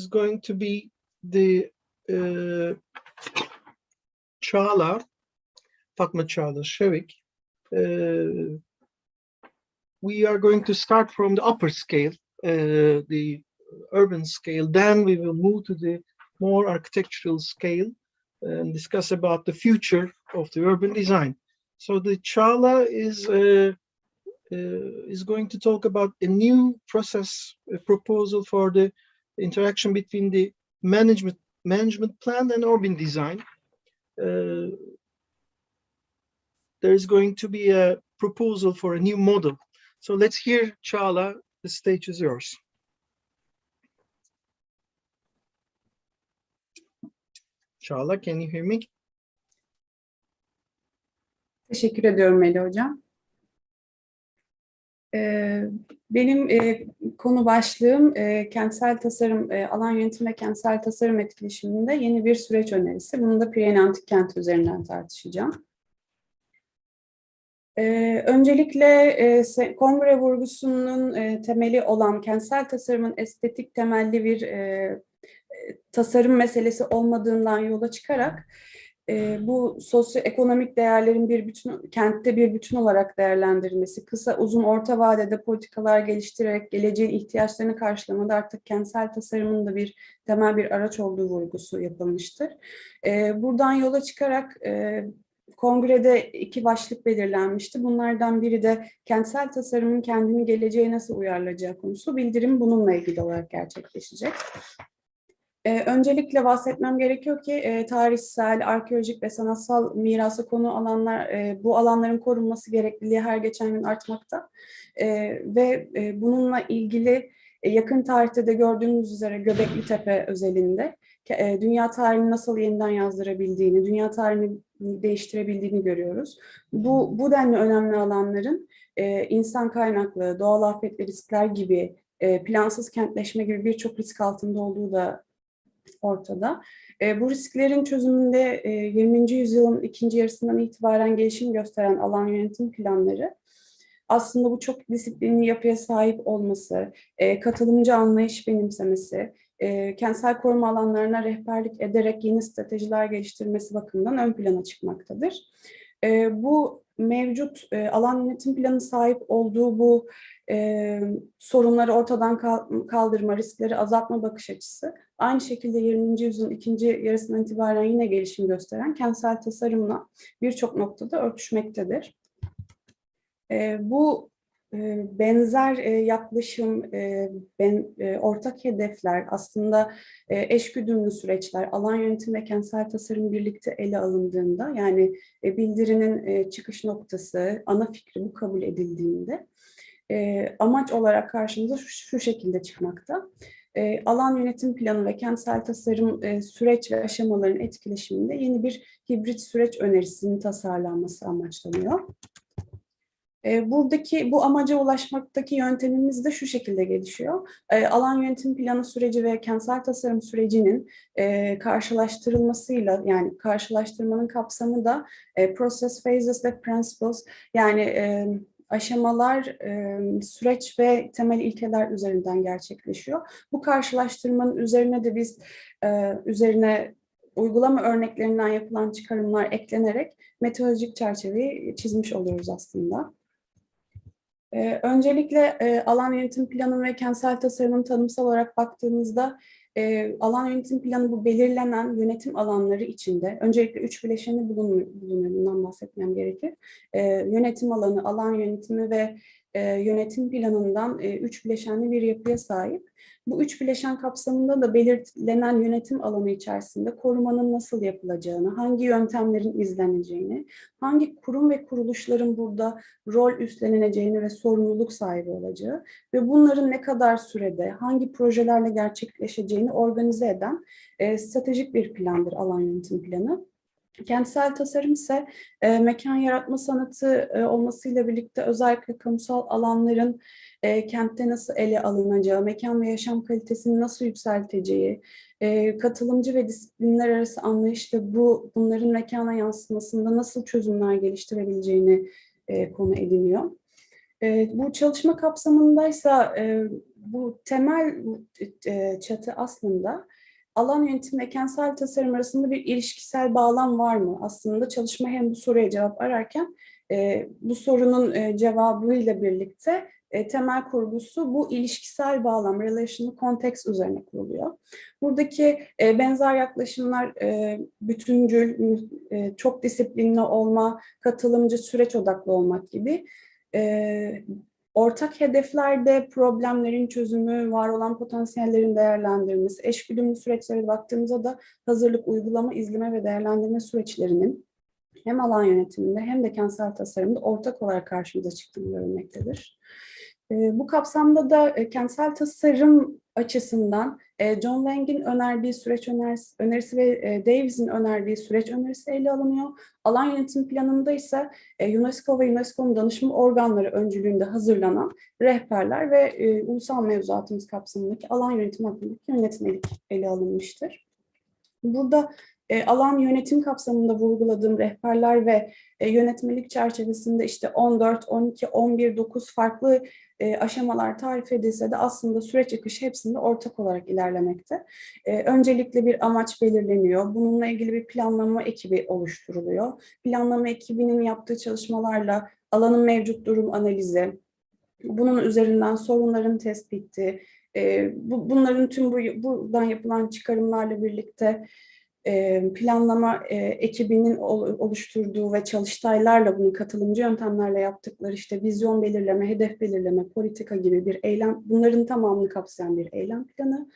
going to be the Çağla, Fatma Çağla, ŞEVİK. We are going to start from the upper scale, the urban scale. Then we will move to the more architectural scale and discuss about the future of the urban design. So the Çağla is going to talk about a new process, a proposal for the interaction between the management plan and urban design. There is going to be a proposal for a new model. So let's hear Çağla. The stage is yours. Çağla, can you hear me? Teşekkür ediyorum Melih Hocam. Benim konu başlığım kentsel tasarım, alan yönetimi ve kentsel tasarım etkileşiminde yeni bir süreç önerisi. Bunu da Priene antik kenti üzerinden tartışacağım. Öncelikle kongre vurgusunun temeli olan kentsel tasarımın estetik temelli bir tasarım meselesi olmadığından yola çıkarak bu sosyoekonomik değerlerin bir bütün, kentte bir bütün olarak değerlendirilmesi, kısa, uzun, orta vadede politikalar geliştirerek geleceğin ihtiyaçlarını karşılamada artık kentsel tasarımın da bir temel bir araç olduğu vurgusu yapılmıştır. Buradan yola çıkarak kongrede iki başlık belirlenmişti. Bunlardan biri de kentsel tasarımın kendini geleceğe nasıl uyarlayacağı konusu. Bildirim bununla ilgili olarak gerçekleşecek. Öncelikle bahsetmem gerekiyor ki tarihsel, arkeolojik ve sanatsal mirasa konu alanlar, bu alanların korunması gerekliliği her geçen gün artmakta. Ve bununla ilgili yakın tarihte de gördüğünüz üzere Göbeklitepe özelinde dünya tarihini nasıl yeniden yazdırabildiğini, dünya tarihini değiştirebildiğini görüyoruz. Bu denli önemli alanların insan kaynaklı, doğal afet ve riskler gibi, plansız kentleşme gibi birçok risk altında olduğu da ortada. Bu risklerin çözümünde 20. yüzyılın ikinci yarısından itibaren gelişim gösteren alan yönetim planları aslında bu çok disiplinli yapıya sahip olması, katılımcı anlayış benimsemesi, kentsel koruma alanlarına rehberlik ederek yeni stratejiler geliştirmesi bakımından ön plana çıkmaktadır. Bu mevcut alan yönetim planı sahip olduğu bu sorunları ortadan kaldırma, riskleri azaltma bakış açısı aynı şekilde 20. yüzyılın ikinci yarısından itibaren yine gelişim gösteren kentsel tasarımla birçok noktada örtüşmektedir. Bu benzer yaklaşım, ortak hedefler, aslında eşgüdümlü süreçler, alan yönetimi ve kentsel tasarım birlikte ele alındığında, yani bildirinin çıkış noktası, ana fikri bu kabul edildiğinde, amaç olarak karşımıza şu şekilde çıkmakta. Alan yönetim planı ve kentsel tasarım süreç ve aşamaların etkileşiminde yeni bir hibrit süreç önerisinin tasarlanması amaçlanıyor. Buradaki bu amaca ulaşmaktaki yöntemimiz de şu şekilde gelişiyor. Alan yönetim planı süreci ve kentsel tasarım sürecinin karşılaştırılmasıyla, yani karşılaştırmanın kapsamı da process phases ve principles, yani aşamalar, süreç ve temel ilkeler üzerinden gerçekleşiyor. Bu karşılaştırmanın üzerine de biz üzerine uygulama örneklerinden yapılan çıkarımlar eklenerek metodolojik çerçeveyi çizmiş oluyoruz aslında. Öncelikle alan yönetim planı ve kentsel tasarımın tanımsal olarak baktığımızda alan yönetim planı bu belirlenen yönetim alanları içinde öncelikle 3 bileşeni bulunuyor. Bundan bahsetmem gerekir. Yönetim alanı, alan yönetimi ve yönetim planından 3 bileşenli bir yapıya sahip. Bu 3 bileşen kapsamında da belirlenen yönetim alanı içerisinde korumanın nasıl yapılacağını, hangi yöntemlerin izleneceğini, hangi kurum ve kuruluşların burada rol üstleneceğini ve sorumluluk sahibi olacağı ve bunların ne kadar sürede, hangi projelerle gerçekleşeceğini organize eden stratejik bir plandır alan yönetim planı. Kentsel tasarım ise mekan yaratma sanatı olmasıyla birlikte özellikle kamusal alanların kentte nasıl ele alınacağı, mekan ve yaşam kalitesini nasıl yükselteceği, katılımcı ve disiplinler arası anlayışla bunların mekana yansımasında nasıl çözümler geliştirebileceğini konu ediniyor. Bu çalışma kapsamındaysa bu temel çatı aslında alan yönetimi ve kentsel tasarım arasında bir ilişkisel bağlam var mı? Aslında çalışma hem bu soruya cevap ararken bu sorunun cevabıyla birlikte temel kurgusu bu ilişkisel bağlam, relational context üzerine kuruluyor. Buradaki benzer yaklaşımlar bütüncül, çok disiplinli olma, katılımcı, süreç odaklı olmak gibi. Ortak hedeflerde problemlerin çözümü, var olan potansiyellerin değerlendirilmesi, eşgüdümlü süreçlere baktığımızda da hazırlık, uygulama, izleme ve değerlendirme süreçlerinin hem alan yönetiminde hem de kentsel tasarımda ortak olarak karşımıza çıktığını görülmektedir. Bu kapsamda da kentsel tasarım açısından John Lang'in önerdiği süreç önerisi ve Davis'in önerdiği süreç önerisi ele alınıyor. Alan yönetim planında ise UNESCO ve UNESCO'nun danışma organları öncülüğünde hazırlanan rehberler ve ulusal mevzuatımız kapsamındaki alan yönetimi hakkındaki yönetmelik ele alınmıştır. Burada alan yönetim kapsamında vurguladığım rehberler ve yönetmelik çerçevesinde işte 14, 12, 11, 9 farklı aşamalar tarif edilse de aslında süreç akışı hepsinde ortak olarak ilerlemekte. Öncelikle bir amaç belirleniyor. Bununla ilgili bir planlama ekibi oluşturuluyor. Planlama ekibinin yaptığı çalışmalarla alanın mevcut durum analizi, bunun üzerinden sorunların tespiti, bunların tüm buradan yapılan çıkarımlarla birlikte planlama ekibinin oluşturduğu ve çalıştaylarla bunu katılımcı yöntemlerle yaptıkları işte vizyon belirleme, hedef belirleme, politika gibi bir eylem, bunların tamamını kapsayan bir eylem planı.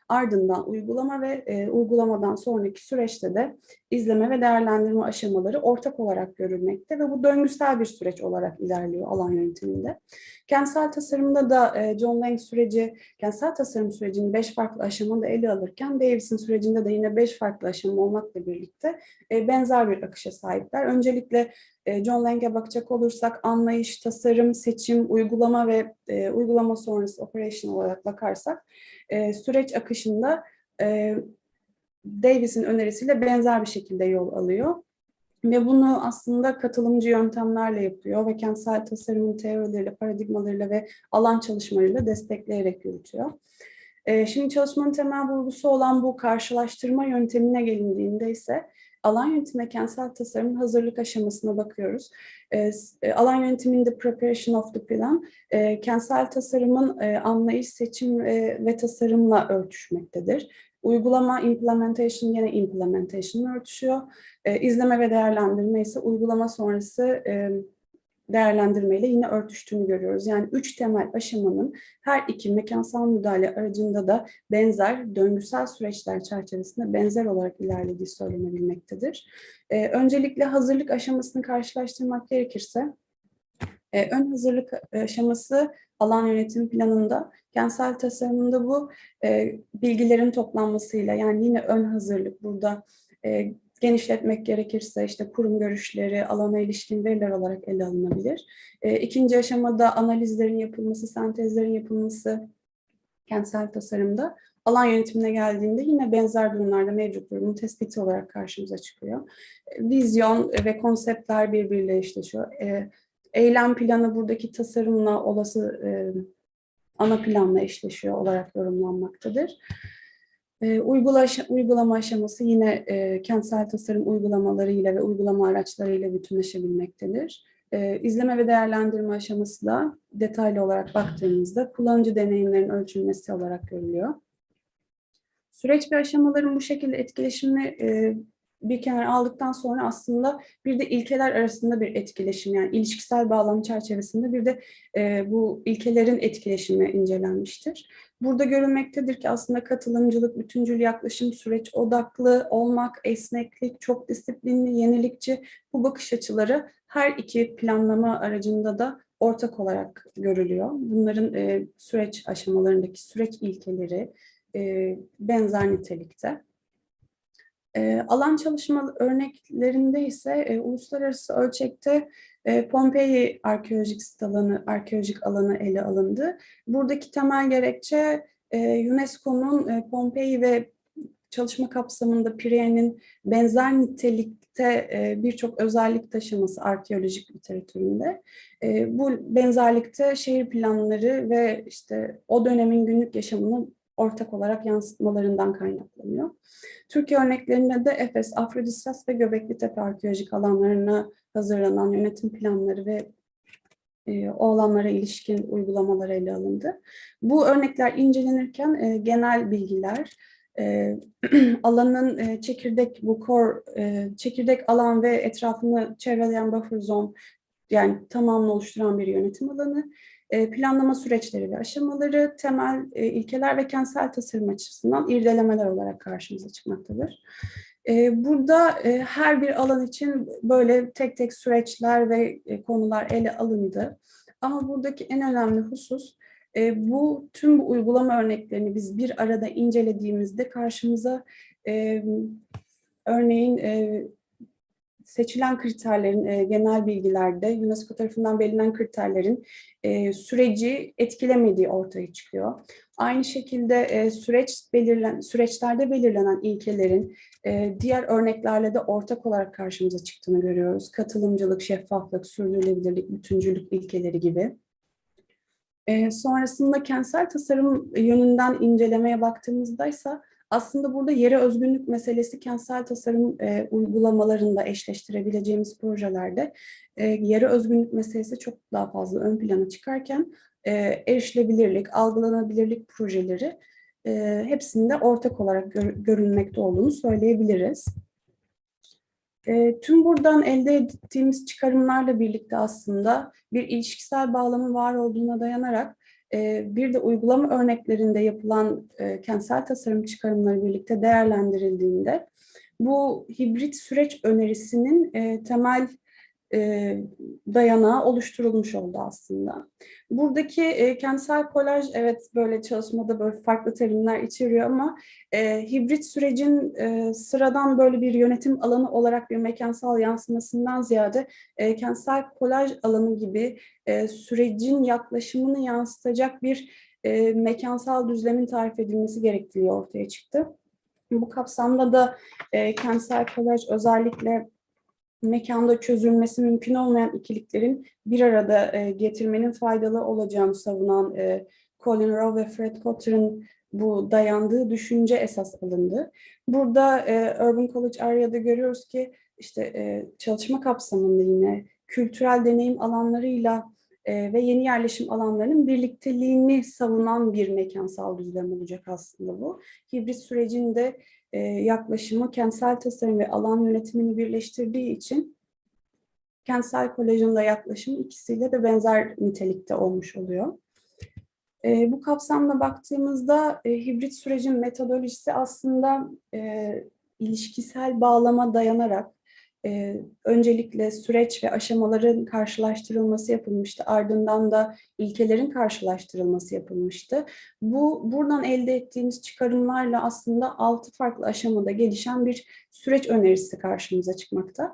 Ardından uygulama ve uygulamadan sonraki süreçte de izleme ve değerlendirme aşamaları ortak olarak görülmekte ve bu döngüsel bir süreç olarak ilerliyor alan yönetiminde. Kentsel tasarımda da John Lang süreci, kentsel tasarım sürecini 5 farklı aşamada ele alırken Davis'in sürecinde de yine 5 farklı aşama olmakla birlikte benzer bir akışa sahipler. Öncelikle John Lang'e bakacak olursak anlayış, tasarım, seçim, uygulama ve uygulama sonrası operational olarak bakarsak süreç akışında Davis'in önerisiyle benzer bir şekilde yol alıyor. Ve bunu aslında katılımcı yöntemlerle yapıyor ve kentsel tasarımın teorileriyle, paradigmalarıyla ve alan çalışmalarıyla destekleyerek yürütüyor. Şimdi çalışmanın temel vurgusu olan bu karşılaştırma yöntemine gelindiğinde ise alan yönetimi ve kentsel tasarımın hazırlık aşamasına bakıyoruz. Alan yönetiminde preparation of the plan, kentsel tasarımın anlayış, seçim ve tasarımla örtüşmektedir. Uygulama, implementation yine implementation'la örtüşüyor. İzleme ve değerlendirme ise uygulama sonrası değerlendirmeyle yine örtüştüğünü görüyoruz. Yani 3 temel aşamanın her iki mekansal müdahale aracında da benzer döngüsel süreçler çerçevesinde benzer olarak ilerlediği söylenebilmektedir. Öncelikle hazırlık aşamasını karşılaştırmak gerekirse, ön hazırlık aşaması alan yönetim planında, kentsel tasarımında bu bilgilerin toplanmasıyla, yani yine ön hazırlık burada genişletmek gerekirse işte kurum görüşleri, alana ilişkin veriler olarak ele alınabilir. İkinci aşamada analizlerin yapılması, sentezlerin yapılması kentsel tasarımda. Alan yönetimine geldiğinde yine benzer durumlarda mevcut durumun tespiti olarak karşımıza çıkıyor. Vizyon ve konseptler birbiriyle eşleşiyor. Eylem planı buradaki tasarımla olası ana planla eşleşiyor olarak yorumlanmaktadır. Uygulama aşaması yine kentsel tasarım uygulamalarıyla ve uygulama araçlarıyla bütünleşebilmektedir. İzleme ve değerlendirme aşaması da detaylı olarak baktığımızda kullanıcı deneyimlerinin ölçülmesi olarak görülüyor. Süreç ve aşamaların bu şekilde etkileşimini bir kenara aldıktan sonra aslında bir de ilkeler arasında bir etkileşim, yani ilişkisel bağlam çerçevesinde bir de bu ilkelerin etkileşimi incelenmiştir. Burada görülmektedir ki aslında katılımcılık, bütüncül yaklaşım, süreç odaklı olmak, esneklik, çok disiplinli, yenilikçi, bu bakış açıları her iki planlama aracında da ortak olarak görülüyor. Bunların süreç aşamalarındaki süreç ilkeleri benzer nitelikte. Alan çalışma örneklerinde ise uluslararası ölçekte Pompei arkeolojik alanı ele alındı. Buradaki temel gerekçe UNESCO'nun Pompei ve çalışma kapsamında Priene'nin benzer nitelik birlikte birçok özellik taşıması arkeolojik literatüründe. Bu benzerlikte şehir planları ve işte o dönemin günlük yaşamını ortak olarak yansıtmalarından kaynaklanıyor. Türkiye örneklerinde de Efes, Afrodisas ve Göbeklitepe arkeolojik alanlarına hazırlanan yönetim planları ve o alanlara ilişkin uygulamalar ele alındı. Bu örnekler incelenirken genel bilgiler, alanın çekirdek alan ve etrafını çevreleyen buffer zone, yani tamamını oluşturan bir yönetim alanı, planlama süreçleri ve aşamaları, temel ilkeler ve kentsel tasarım açısından irdelemeler olarak karşımıza çıkmaktadır. Burada her bir alan için böyle tek tek süreçler ve konular ele alındı. Ama buradaki en önemli husus, tüm bu uygulama örneklerini biz bir arada incelediğimizde karşımıza örneğin seçilen kriterlerin genel bilgilerde UNESCO tarafından belirlenen kriterlerin süreci etkilemediği ortaya çıkıyor. Aynı şekilde süreçlerde belirlenen ilkelerin diğer örneklerle de ortak olarak karşımıza çıktığını görüyoruz. Katılımcılık, şeffaflık, sürdürülebilirlik, bütüncülük ilkeleri gibi. Sonrasında kentsel tasarım yönünden incelemeye baktığımızda ise aslında burada yere özgünlük meselesi kentsel tasarım uygulamalarında eşleştirebileceğimiz projelerde yere özgünlük meselesi çok daha fazla ön plana çıkarken erişilebilirlik, algılanabilirlik projeleri hepsinde ortak olarak görülmekte olduğunu söyleyebiliriz. Tüm buradan elde ettiğimiz çıkarımlarla birlikte aslında bir ilişkisel bağlamı var olduğuna dayanarak bir de uygulama örneklerinde yapılan kentsel tasarım çıkarımları birlikte değerlendirildiğinde bu hibrit süreç önerisinin temel dayanağı oluşturulmuş oldu aslında. Buradaki kentsel kolaj, evet böyle çalışmada böyle farklı terimler içeriyor ama hibrit sürecin sıradan böyle bir yönetim alanı olarak bir mekansal yansımasından ziyade kentsel kolaj alanı gibi sürecin yaklaşımını yansıtacak bir mekansal düzlemin tarif edilmesi gerektiği ortaya çıktı. Bu kapsamda da kentsel kolaj özellikle mekanda çözülmesi mümkün olmayan ikiliklerin bir arada getirmenin faydalı olacağını savunan Colin Rowe ve Fred Cotter'ın bu dayandığı düşünce esas alındı. Burada Urban College Area'da görüyoruz ki işte çalışma kapsamında yine kültürel deneyim alanlarıyla ve yeni yerleşim alanlarının birlikteliğini savunan bir mekansal düzlem olacak aslında bu. Hibrit sürecin de yaklaşımı kentsel tasarım ve alan yönetimini birleştirdiği için kentsel kolajın da yaklaşımı ikisiyle de benzer nitelikte olmuş oluyor. Bu kapsamda baktığımızda hibrit sürecin metodolojisi aslında ilişkisel bağlama dayanarak öncelikle süreç ve aşamaların karşılaştırılması yapılmıştı. Ardından da ilkelerin karşılaştırılması yapılmıştı. Buradan elde ettiğimiz çıkarımlarla aslında 6 farklı aşamada gelişen bir süreç önerisi karşımıza çıkmakta.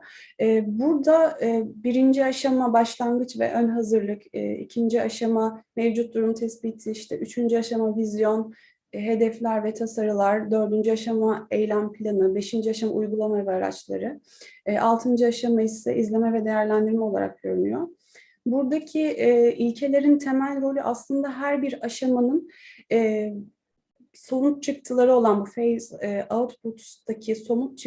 Burada birinci aşama başlangıç ve ön hazırlık, ikinci aşama mevcut durum tespiti, işte üçüncü aşama vizyon, hedefler ve tasarılar, dördüncü aşama eylem planı, beşinci aşama uygulama ve araçları, altıncı aşama ise izleme ve değerlendirme olarak görünüyor. Buradaki ilkelerin temel rolü aslında her bir aşamanın somut çıktıları olan bu phase output'taki somut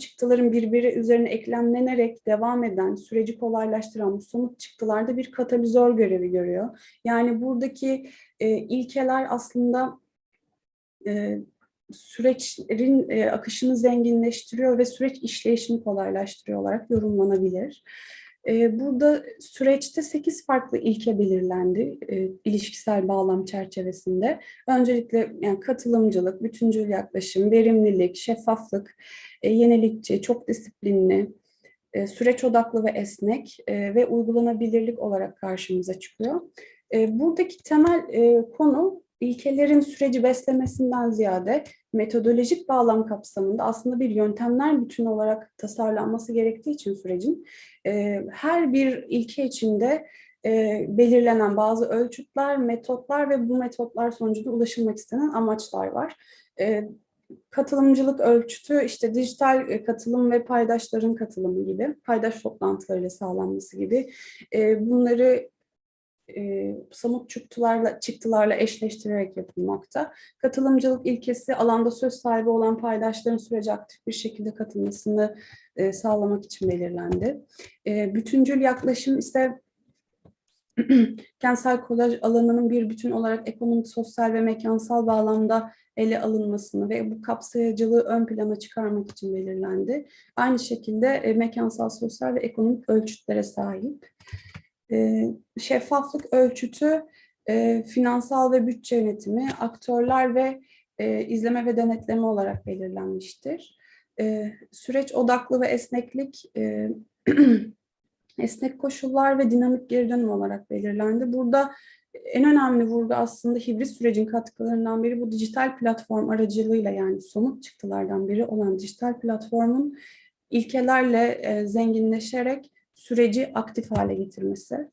çıktıların birbiri üzerine eklemlenerek devam eden, süreci kolaylaştıran bu somut çıktılarda bir katalizör görevi görüyor. Yani buradaki ilkeler aslında süreçlerin akışını zenginleştiriyor ve süreç işleyişini kolaylaştırıyor olarak yorumlanabilir. Burada süreçte 8 farklı ilke belirlendi ilişkisel bağlam çerçevesinde. Öncelikle yani katılımcılık, bütüncül yaklaşım, verimlilik, şeffaflık, yenilikçi, çok disiplinli, süreç odaklı ve esnek ve uygulanabilirlik olarak karşımıza çıkıyor. Buradaki temel konu ilkelerin süreci beslemesinden ziyade metodolojik bağlam kapsamında aslında bir yöntemler bütünü olarak tasarlanması gerektiği için sürecin her bir ilke içinde belirlenen bazı ölçütler, metotlar ve bu metotlar sonucunda ulaşılmak istenen amaçlar var. Katılımcılık ölçütü işte dijital katılım ve paydaşların katılımı gibi, paydaş toplantılarıyla sağlanması gibi bunları somut çıktılarla eşleştirerek yapılmakta. Katılımcılık ilkesi alanda söz sahibi olan paydaşların sürece aktif bir şekilde katılmasını sağlamak için belirlendi. Bütüncül yaklaşım ise kentsel kolaj alanının bir bütün olarak ekonomik, sosyal ve mekansal bağlamda ele alınmasını ve bu kapsayıcılığı ön plana çıkarmak için belirlendi. Aynı şekilde mekansal, sosyal ve ekonomik ölçütlere sahip. Şeffaflık ölçütü, finansal ve bütçe yönetimi, aktörler ve izleme ve denetleme olarak belirlenmiştir. Süreç odaklı ve esneklik, esnek koşullar ve dinamik geri dönüm olarak belirlendi. Burada en önemli vurgu aslında hibrit sürecin katkılarından biri bu dijital platform aracılığıyla, yani somut çıktılardan biri olan dijital platformun ilkelerle zenginleşerek süreci aktif hale getirmesi.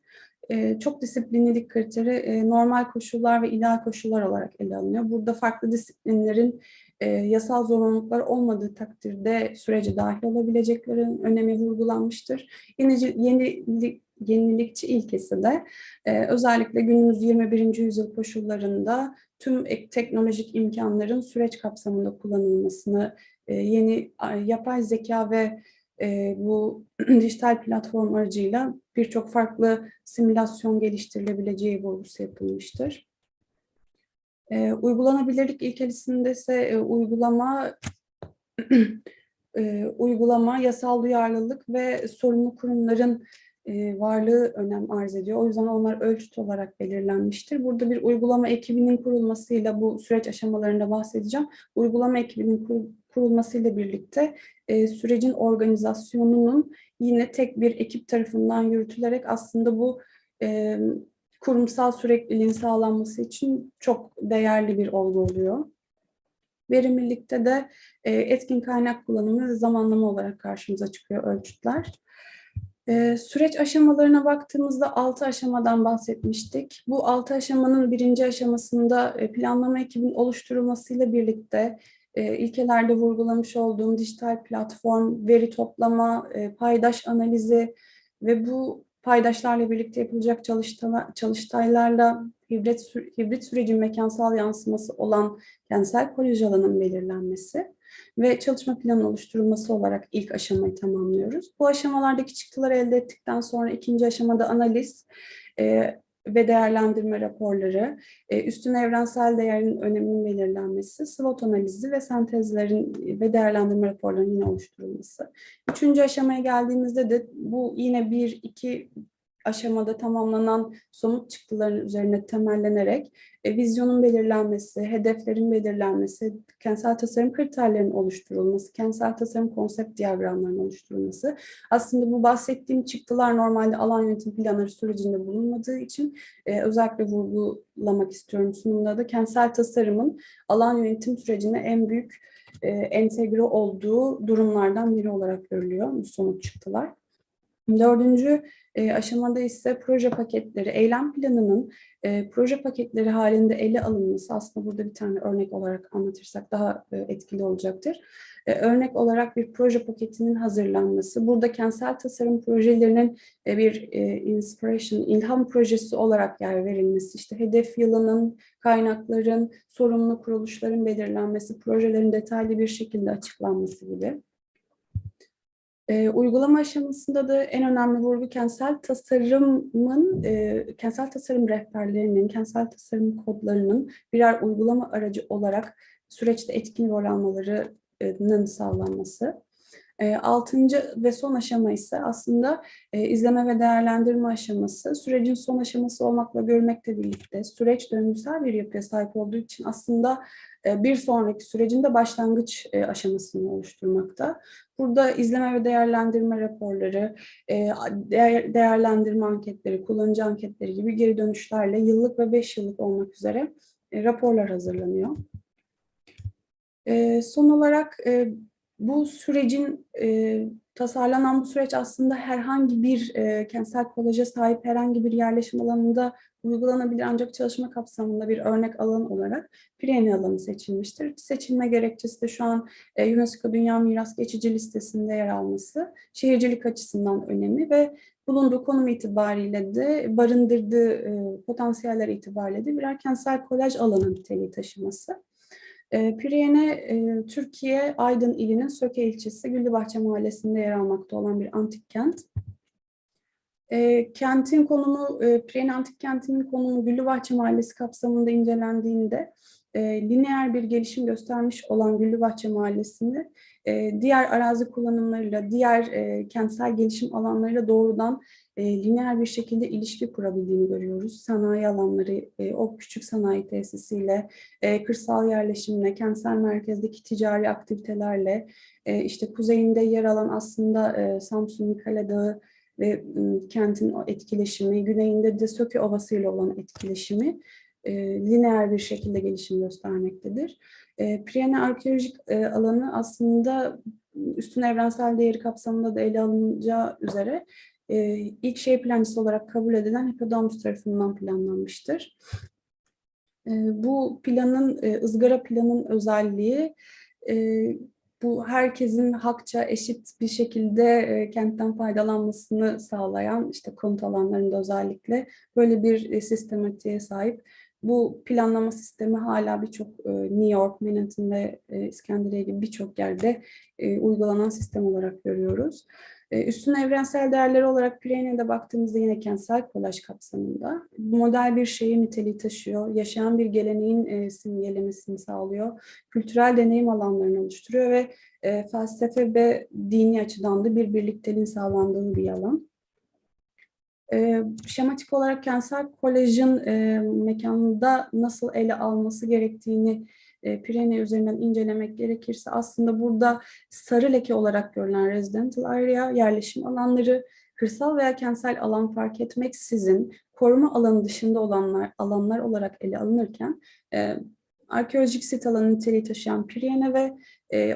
Çok disiplinlilik kriteri normal koşullar ve ideal koşullar olarak ele alınıyor. Burada farklı disiplinlerin yasal zorunluluklar olmadığı takdirde sürece dahil olabileceklerin önemi vurgulanmıştır. Yenilikçi ilkesi de özellikle günümüz 21. yüzyıl koşullarında tüm teknolojik imkanların süreç kapsamında kullanılmasını, yeni yapay zeka ve bu dijital platform aracıyla birçok farklı simülasyon geliştirilebileceği vurgusu yapılmıştır. Uygulanabilirlik ilkesinde ise uygulama, yasal duyarlılık ve sorumlu kurumların varlığı önem arz ediyor. O yüzden onlar ölçüt olarak belirlenmiştir. Burada bir uygulama ekibinin kurulmasıyla bu süreç aşamalarında bahsedeceğim. Uygulama ekibinin kurulmasıyla birlikte sürecin organizasyonunun yine tek bir ekip tarafından yürütülerek aslında bu kurumsal sürekliliğin sağlanması için çok değerli bir olgu oluyor. Verimlilikte de etkin kaynak kullanımı ve zamanlama olarak karşımıza çıkıyor ölçütler. Süreç aşamalarına baktığımızda 6 aşamadan bahsetmiştik. Bu 6 aşamanın birinci aşamasında planlama ekibinin oluşturulmasıyla birlikte ilkelerde vurgulamış olduğum dijital platform, veri toplama, paydaş analizi ve bu paydaşlarla birlikte yapılacak çalıştaylarla hibrit sürecin mekansal yansıması olan kentsel kolaj alanının belirlenmesi ve çalışma planı oluşturulması olarak ilk aşamayı tamamlıyoruz. Bu aşamalardaki çıktıları elde ettikten sonra ikinci aşamada analiz ve değerlendirme raporları, üstün evrensel değerin öneminin belirlenmesi, SWOT analizi ve sentezlerin ve değerlendirme raporlarının yine oluşturulması. Üçüncü aşamaya geldiğimizde de bu yine 1-2 aşamada tamamlanan somut çıktıların üzerine temellenerek vizyonun belirlenmesi, hedeflerin belirlenmesi, kentsel tasarım kriterlerinin oluşturulması, kentsel tasarım konsept diyagramlarının oluşturulması. Aslında bu bahsettiğim çıktılar normalde alan yönetim planları sürecinde bulunmadığı için özellikle vurgulamak istiyorum sunumda da kentsel tasarımın alan yönetim sürecine en büyük entegre olduğu durumlardan biri olarak görülüyor bu somut çıktılar. Dördüncü aşamada ise proje paketleri, eylem planının proje paketleri halinde ele alınması. Aslında burada bir tane örnek olarak anlatırsak daha etkili olacaktır. Örnek olarak bir proje paketinin hazırlanması. Burada kentsel tasarım projelerinin bir ilham projesi olarak yer verilmesi, işte hedef yılının, kaynakların, sorumlu kuruluşların belirlenmesi, projelerin detaylı bir şekilde açıklanması gibi. Uygulama aşamasında da en önemli vurgu kentsel tasarım rehberlerinin, kentsel tasarım kodlarının birer uygulama aracı olarak süreçte etkin rol almalarının sağlanması. Altıncı ve son aşama ise aslında izleme ve değerlendirme aşaması. Sürecin son aşaması olmakla görülmekle birlikte süreç döngüsel bir yapıya sahip olduğu için aslında bir sonraki sürecin de başlangıç aşamasını oluşturmakta. Burada izleme ve değerlendirme raporları, değerlendirme anketleri, kullanıcı anketleri gibi geri dönüşlerle yıllık ve 5 yıllık olmak üzere raporlar hazırlanıyor. Son olarak Bu sürecin tasarlanan bu süreç aslında herhangi bir kentsel kolaja sahip herhangi bir yerleşim alanında uygulanabilir, ancak çalışma kapsamında bir örnek alan olarak Priene alanı seçilmiştir. Seçilme gerekçesi de şu an UNESCO Dünya Miras Geçici Listesi'nde yer alması, şehircilik açısından önemi ve bulunduğu konum itibariyle de barındırdığı potansiyeller itibariyle de birer kentsel kolaj alanı niteliği taşıması. Priene, Türkiye, Aydın ilinin Söke ilçesi Güllübahçe mahallesinde yer almakta olan bir antik kent. Kentin konumu, Priene Antik Kenti'nin konumu Güllübahçe Mahallesi kapsamında incelendiğinde lineer bir gelişim göstermiş olan Güllübahçe Mahallesi'ni diğer arazi kullanımlarıyla, diğer kentsel gelişim alanlarıyla doğrudan lineer bir şekilde ilişki kurabildiğini görüyoruz. Sanayi alanları, o küçük sanayi tesisiyle, kırsal yerleşimle, kentsel merkezdeki ticari aktivitelerle, işte kuzeyinde yer alan aslında Samsun'un Kale Dağı ve kentin o etkileşimi, güneyinde de Söke Ovası ile olan etkileşimi lineer bir şekilde gelişim göstermektedir. Priene arkeolojik alanı aslında üstün evrensel değeri kapsamında da ele alınacağı üzere ilk şehir plancısı olarak kabul edilen Hippodamus tarafından planlanmıştır. Bu planın, ızgara planın özelliği, bu herkesin hakça eşit bir şekilde kentten faydalanmasını sağlayan, işte konut alanlarında özellikle böyle bir sistematiğe sahip. Bu planlama sistemi hala birçok New York, Manhattan ve İskenderiye gibi birçok yerde uygulanan sistem olarak görüyoruz. Üstün evrensel değerleri olarak Priene'de baktığımızda yine kentsel kolaj kapsamında model bir şehir niteliği taşıyor, yaşayan bir geleneğin simgelemesini sağlıyor, kültürel deneyim alanlarını oluşturuyor ve felsefe ve dini açıdan da bir birlikteliğin sağlandığı bir alan. Şematik olarak kentsel kolajın mekanında nasıl ele alması gerektiğini Priene üzerinden incelemek gerekirse aslında burada sarı leke olarak görülen residential area, yerleşim alanları, kırsal veya kentsel alan fark etmeksizin koruma alanı dışında alanlar olarak ele alınırken arkeolojik sit alanı niteliği taşıyan Priene ve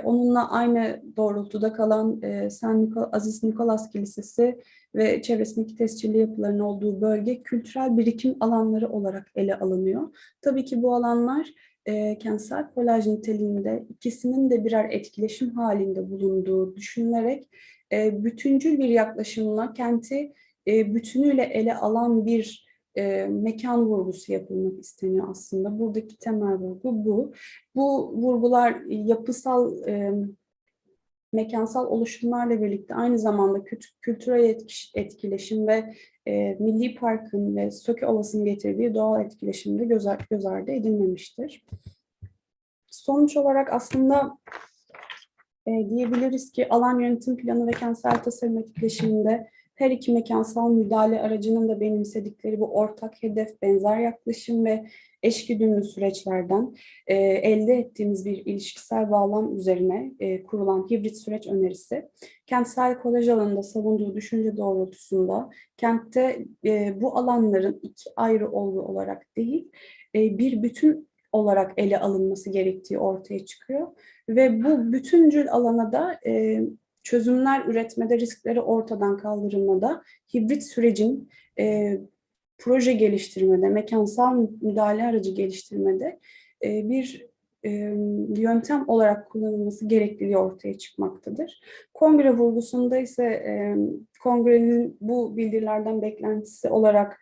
onunla aynı doğrultuda kalan Aziz Nikolas Kilisesi ve çevresindeki tescilli yapıların olduğu bölge kültürel birikim alanları olarak ele alınıyor. Tabii ki bu alanlar kentsel kolaj niteliğinde ikisinin de birer etkileşim halinde bulunduğu düşünülerek bütüncül bir yaklaşımla kenti bütünüyle ele alan bir mekan vurgusu yapılmak isteniyor aslında. Buradaki temel vurgu bu. Bu vurgular yapısal, mekansal oluşumlarla birlikte aynı zamanda kültürel etkileşim ve Milli Park'ın ve Söke Ovası'nın getirdiği doğal etkileşimde göz ardı edilmemiştir. Sonuç olarak aslında diyebiliriz ki alan yönetim planı ve kentsel tasarım etkileşiminde her iki mekansal müdahale aracının da benimsedikleri bu ortak hedef, benzer yaklaşım ve eşgüdümlü süreçlerden elde ettiğimiz bir ilişkisel bağlam üzerine kurulan hibrit süreç önerisi, kentsel kolaj alanında savunduğu düşünce doğrultusunda kentte bu alanların iki ayrı olgu olarak değil, bir bütün olarak ele alınması gerektiği ortaya çıkıyor. Ve bu bütüncül alana da çözümler üretmede, riskleri ortadan kaldırılmada, hibrit sürecin proje geliştirmede, mekansal müdahale aracı geliştirmede bir yöntem olarak kullanılması gerekliliği ortaya çıkmaktadır. Kongre vurgusunda ise kongrenin bu bildirilerden beklentisi olarak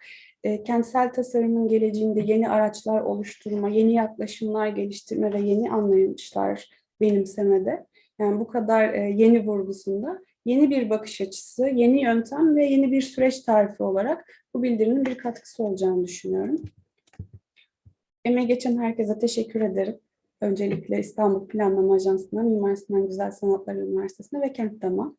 kentsel tasarımın geleceğinde yeni araçlar oluşturma, yeni yaklaşımlar geliştirme ve yeni anlayışlar benimsemede, yani bu kadar yeni vurgusunda yeni bir bakış açısı, yeni yöntem ve yeni bir süreç tarifi olarak bu bildirinin bir katkısı olacağını düşünüyorum. Emeği geçen herkese teşekkür ederim. Öncelikle İstanbul Planlama Ajansı'na, Mimar Sinan Güzel Sanatlar Üniversitesi'ne ve Kentdam'a.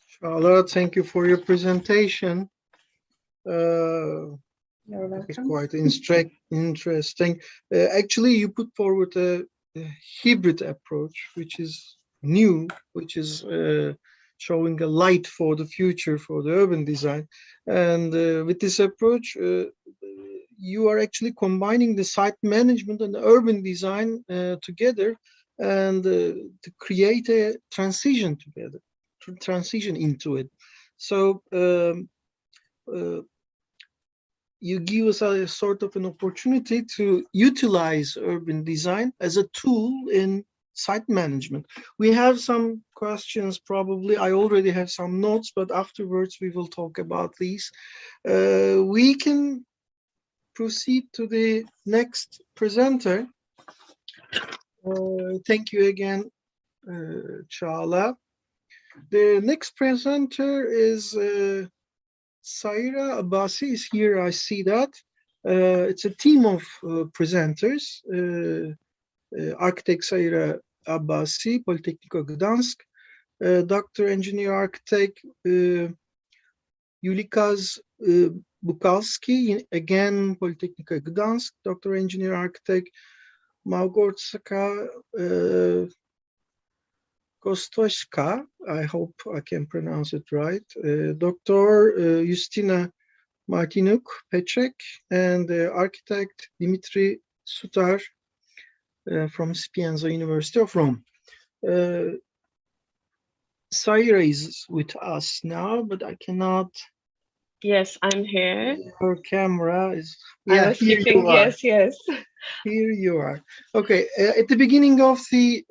Çağla, thank you for your presentation. You're welcome. It's quite interesting. Actually, you put forward a hybrid approach, which is new, which is showing a light for the future for the urban design. And with this approach, you are actually combining the site management and the urban design together, and to create a transition together, to transition into it. So you give us a sort of an opportunity to utilize urban design as a tool in site management. We have some questions, probably. I already have some notes, but afterwards we will talk about these. We can proceed to the next presenter. Thank you again, Çağla. The next presenter is Saira. ABBASİ is here, I see that. It's a team of presenters. Architect Saira ABBASİ, Politechniko Gdańsk. Doctor Engineer Architect Łukasz BUGALSKİ, again Politechniko Gdańsk. Doctor Engineer Architect Małgorzata KOSTRZEWSKA, I hope I can pronounce it right. Dr. Justyna MARTYNİUK-PŁICZEK, and architect Dimitri SUTAR from Sapienza University of Rome. Saira is with us now, but I cannot. Yes, I'm here. Her camera is. I was sleeping. Yes, yes. Here you are. Okay. At the beginning of the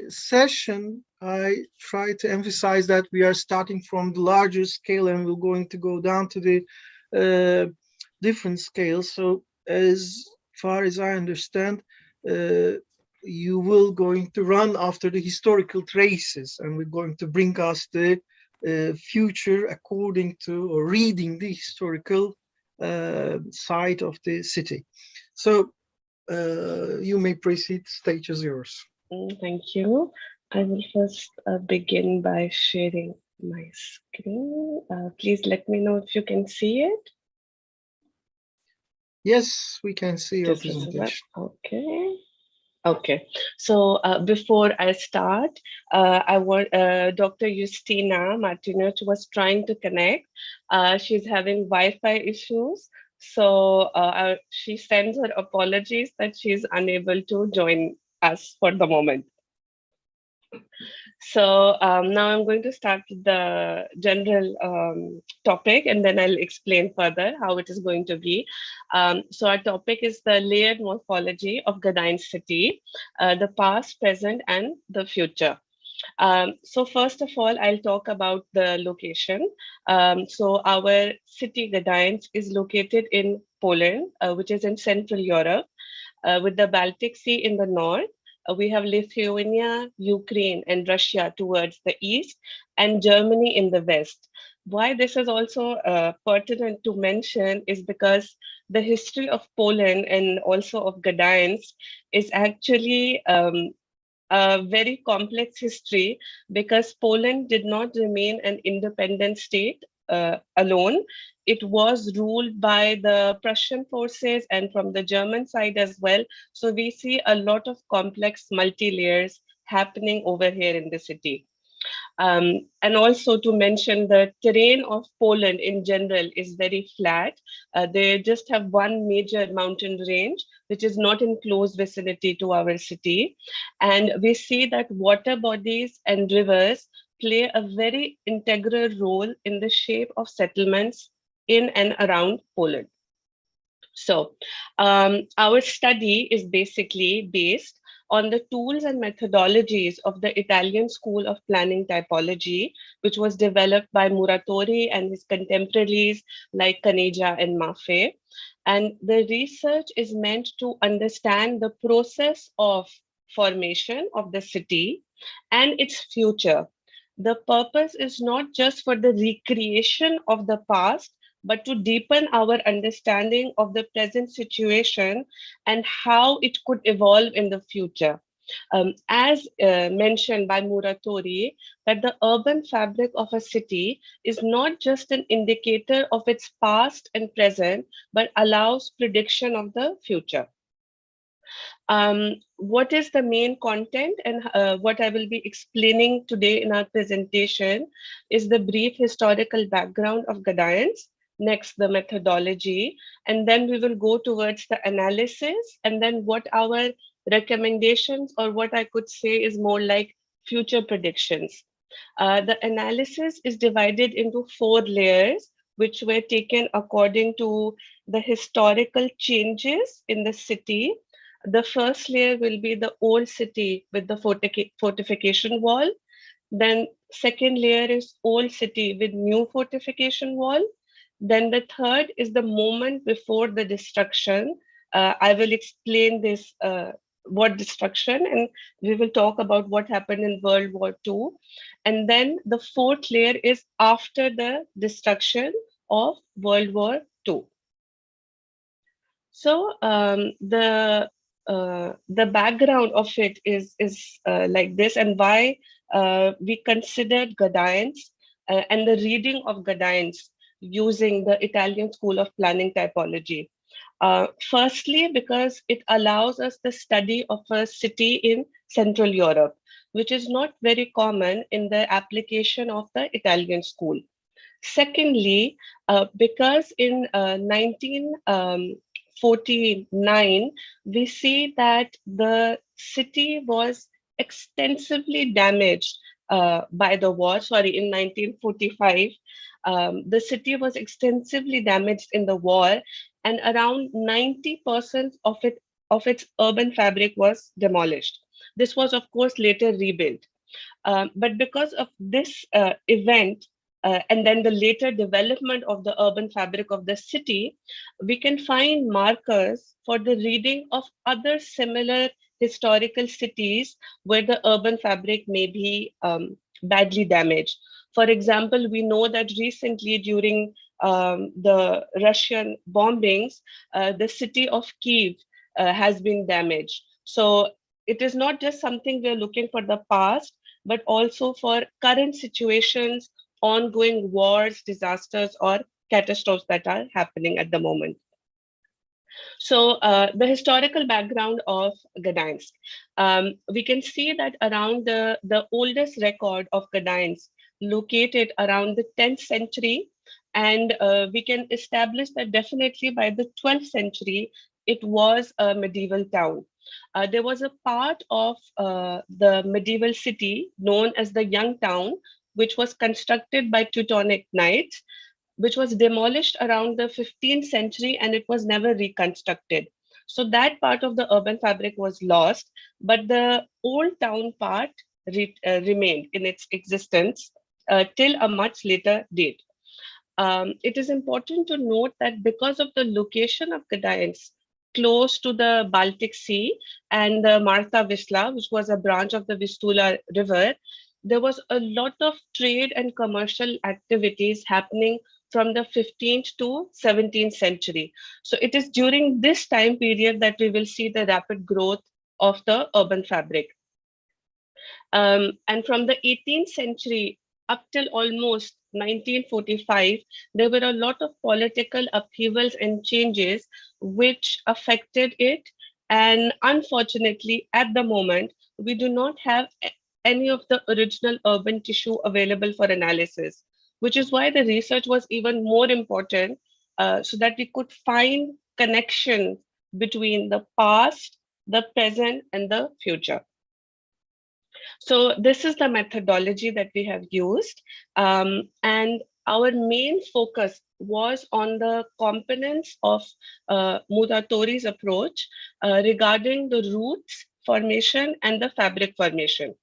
session, I tried to emphasize that we are starting from the larger scale and we're going to go down to the different scales. So as far as I understand, you will going to run after the historical traces, and we're going to bring us the future according to, or reading the historical side of the city. So you may proceed, stage is yours. Thank you. I will first begin by sharing my screen. Please let me know if you can see it. Yes, we can see your presentation. Okay. Okay. So before I start, I want Dr. Justyna Martynuk was trying to connect. She's having Wi-Fi issues. So she sends her apologies that she's unable to join us for the moment. So now I'm going to start with the general topic, and then I'll explain further how it is going to be. So our topic is the layered morphology of Gdańsk city, the past, present, and the future. So first of all, I'll talk about the location. So our city Gdańsk is located in Poland, which is in Central Europe, with the Baltic Sea in the north. We have Lithuania, Ukraine, and Russia towards the east, and Germany in the west. Why this is also pertinent to mention is because the history of Poland and also of Gdańsk is actually a very complex history, because Poland did not remain an independent state alone. It was ruled by the Prussian forces and from the German side as well. So we see a lot of complex multi-layers happening over here in the city. And also to mention, the terrain of Poland in general is very flat. They just have one major mountain range, which is not in close vicinity to our city. And we see that water bodies and rivers play a very integral role in the shape of settlements in and around Poland. So our study is basically based on the tools and methodologies of the Italian School of Planning Typology, which was developed by Muratori and his contemporaries like Caneggia and Maffei. And the research is meant to understand the process of formation of the city and its future. The purpose is not just for the recreation of the past, but to deepen our understanding of the present situation and how it could evolve in the future. As mentioned by Muratori, that the urban fabric of a city is not just an indicator of its past and present, but allows prediction of the future. What is the main content, and what I will be explaining today in our presentation is the brief historical background of Gdańsk, next the methodology, and then we will go towards the analysis, and then what our recommendations, or what I could say is more like future predictions. The analysis is divided into 4 layers, which were taken according to the historical changes in the city. The first layer will be the old city with the fortification wall. Then second layer is old city with new fortification wall. Then the third is the moment before the destruction. I will explain this, what destruction, and we will talk about what happened in World War II. And then the fourth layer is after the destruction of World War II. So the background of it is like this, and why we considered Gdańsk and the reading of Gdańsk using the Italian School of Planning typology. Firstly, because it allows us the study of a city in Central Europe, which is not very common in the application of the Italian school. Secondly, because in 1949, we see that the city was extensively damaged by the war. Sorry, in 1945, the city was extensively damaged in the war, and around 90% of its urban fabric was demolished. This was, of course, later rebuilt. But because of this event, and then the later development of the urban fabric of the city, we can find markers for the reading of other similar historical cities where the urban fabric may be badly damaged. For example, we know that recently during the Russian bombings, the city of Kyiv has been damaged. So it is not just something we're looking for the past, but also for current situations, ongoing wars, disasters, or catastrophes that are happening at the moment. So the historical background of Gdańsk. We can see that around the oldest record of Gdańsk located around the 10th century, and we can establish that definitely by the 12th century, it was a medieval town. There was a part of the medieval city known as the Young Town, which was constructed by Teutonic Knights, which was demolished around the 15th century, and it was never reconstructed. So that part of the urban fabric was lost, but the old town part remained in its existence till a much later date. It is important to note that because of the location of Gdańsk close to the Baltic Sea and the Marta Wisla, which was a branch of the Vistula River, there was a lot of trade and commercial activities happening from the 15th to 17th century. So it is during this time period that we will see the rapid growth of the urban fabric. And from the 18th century up till almost 1945, there were a lot of political upheavals and changes which affected it. And unfortunately, at the moment, we do not have any of the original urban tissue available for analysis, which is why the research was even more important, so that we could find connections between the past, the present, and the future. So this is the methodology that we have used. And our main focus was on the components of Muratori's approach regarding the roots formation and the fabric formation.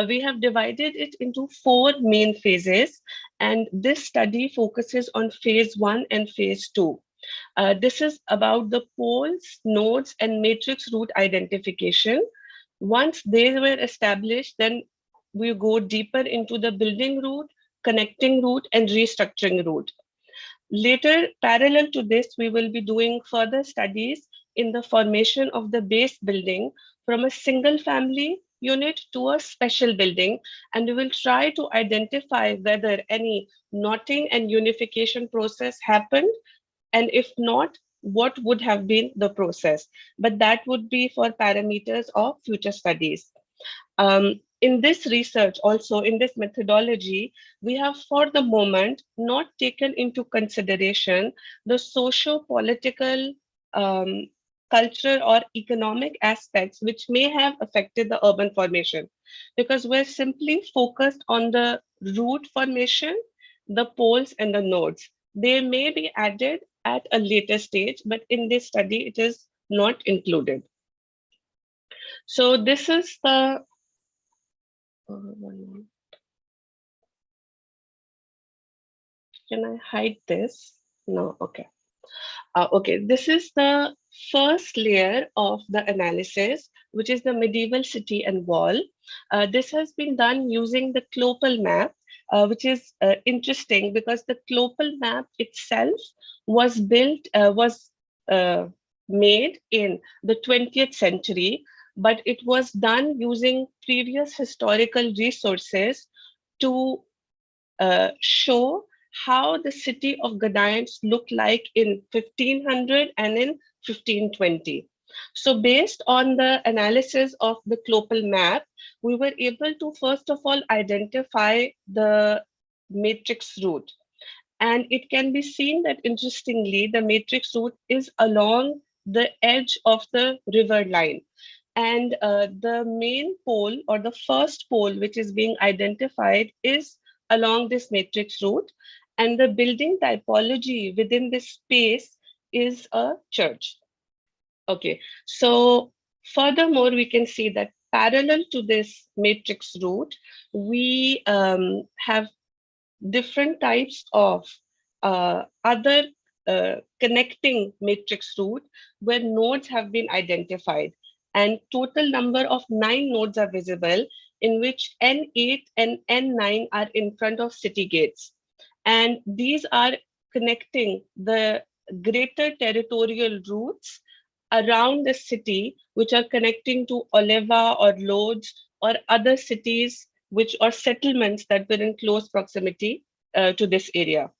We have divided it into 4 main phases, and this study focuses on phase 1 and phase 2. This is about the poles, nodes, and matrix root identification. Once they were established, then we go deeper into the building root, connecting root, and restructuring root. Later, parallel to this, we will be doing further studies in the formation of the base building from a single family unit to a special building, and we will try to identify whether any knotting and unification process happened, and if not, what would have been the process. But that would be for parameters of future studies. in this research, also in this methodology, we have for the moment not taken into consideration the socio-political, cultural or economic aspects which may have affected the urban formation, because we're simply focused on the root formation, the poles and the nodes. They may be added at a later stage, but in this study, it is not included. So this is the, can I hide this? No, okay. Okay, this is the first layer of the analysis, which is the medieval city and wall. This has been done using the Clopal map, which is interesting because the Clopal map itself was made in the 20th century, but it was done using previous historical resources to show how the city of Gdańsk looked like in 1500 and in 1520. So based on the analysis of the Clopal map, we were able to first of all identify the matrix route. And it can be seen that interestingly, the matrix route is along the edge of the river line. And the main pole or the first pole which is being identified is along this matrix route. And the building typology within this space is a church. Okay, so furthermore, we can see that parallel to this matrix route, we have different types of other connecting matrix route where nodes have been identified. And total number of 9 nodes are visible, in which N8 and N9 are in front of city gates. And these are connecting the greater territorial routes around the city, which are connecting to Oliva or Lodz or other cities which are settlements that were in close proximity to this area.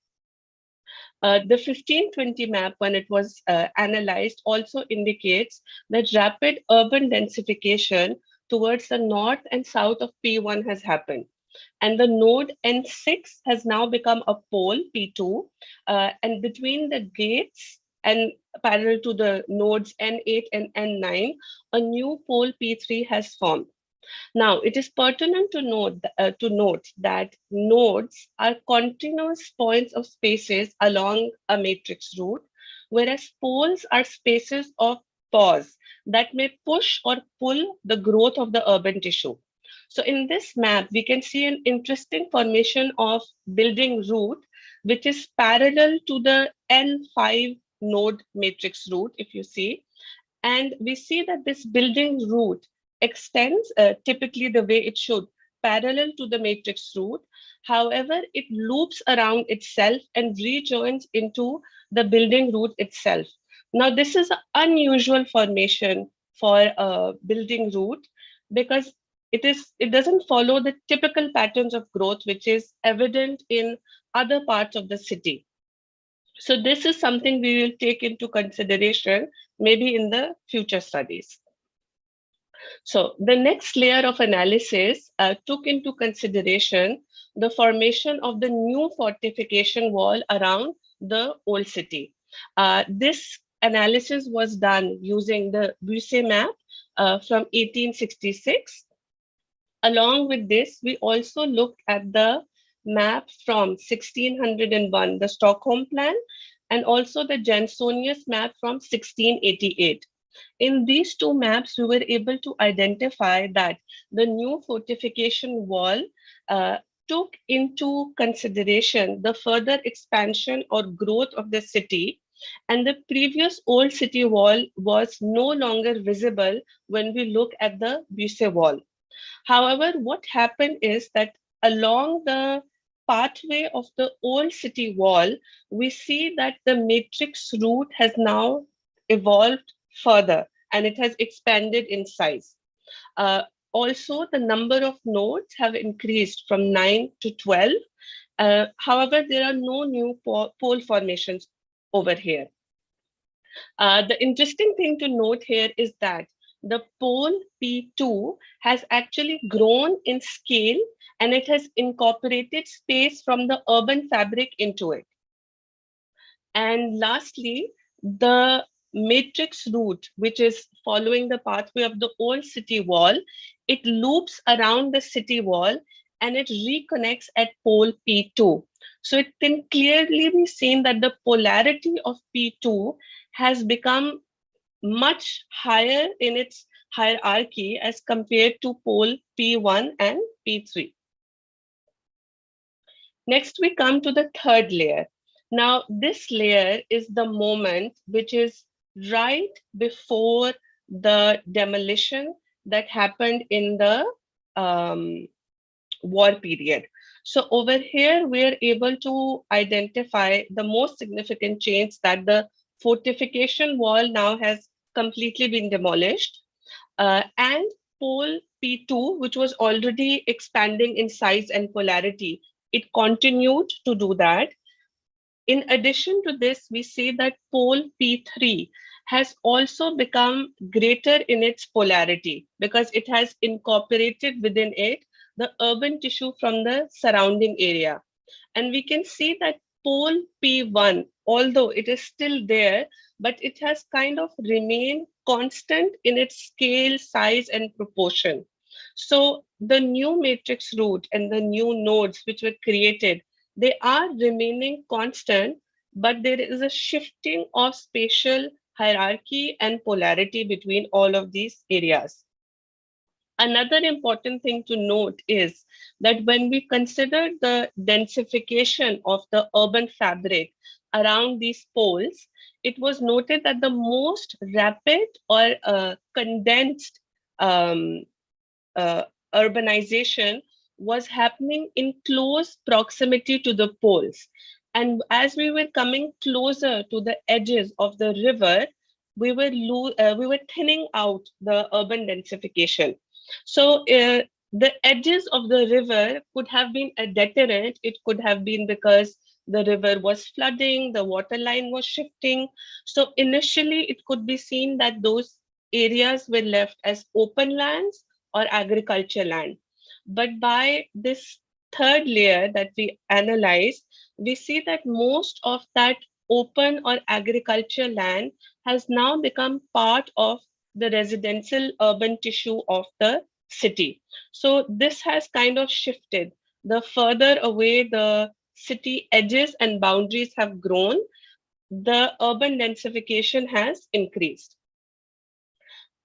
The 1520 map, when it was analyzed, also indicates that rapid urban densification towards the north and south of P1 has happened. And the node N6 has now become a pole, P2, and between the gates and parallel to the nodes N8 and N9, a new pole P3 has formed. Now, it is pertinent to note that nodes are continuous points of spaces along a matrix route, whereas poles are spaces of pause that may push or pull the growth of the urban tissue. So in this map, we can see an interesting formation of building route, which is parallel to the N5 node matrix route, if you see. And we see that this building route extends typically the way it should, parallel to the matrix route. However, it loops around itself and rejoins into the building route itself. Now, this is an unusual formation for a building route because it doesn't follow the typical patterns of growth, which is evident in other parts of the city. So this is something we will take into consideration, maybe in the future studies. So the next layer of analysis took into consideration the formation of the new fortification wall around the old city. This analysis was done using the Büyüse map from 1866. Along with this, we also looked at the map from 1601, the Stockholm Plan, and also the Jansonius map from 1688. In these two maps, we were able to identify that the new fortification wall took into consideration the further expansion or growth of the city, and the previous old city wall was no longer visible when we look at the Büyüse wall. However, what happened is that along the pathway of the old city wall, we see that the matrix route has now evolved further and it has expanded in size. Also, the number of nodes have increased from 9 to 12. However, there are no new pole formations over here. The interesting thing to note here is that the pole P2 has actually grown in scale and it has incorporated space from the urban fabric into it. And lastly, the matrix route, which is following the pathway of the old city wall, it loops around the city wall and it reconnects at pole P2. So it can clearly be seen that the polarity of P2 has become much higher in its hierarchy as compared to pole P1 and P3. Next, we come to the third layer. Now, this layer is the moment which is right before the demolition that happened in the war period. So over here, we are able to identify the most significant change, that the fortification wall now has completely been demolished, and pole P2, which was already expanding in size and polarity, it continued to do that. In addition to this, we see that pole P3 has also become greater in its polarity because it has incorporated within it the urban tissue from the surrounding area. And we can see that pole P1, although it is still there, but it has kind of remained constant in its scale, size, and proportion. So the new matrix route and the new nodes which were created, they are remaining constant, but there is a shifting of spatial hierarchy and polarity between all of these areas. Another important thing to note is that when we consider the densification of the urban fabric around these poles, it was noted that the most rapid or condensed urbanization was happening in close proximity to the poles. And as we were coming closer to the edges of the river, we were thinning out the urban densification. So the edges of the river could have been a deterrent. It could have been because the river was flooding, the water line was shifting. So initially, it could be seen that those areas were left as open lands or agriculture land. But by this third layer that we analyze, we see that most of that open or agriculture land has now become part of the residential urban tissue of the city. So this has kind of shifted. The further away the city edges and boundaries have grown, the urban densification has increased.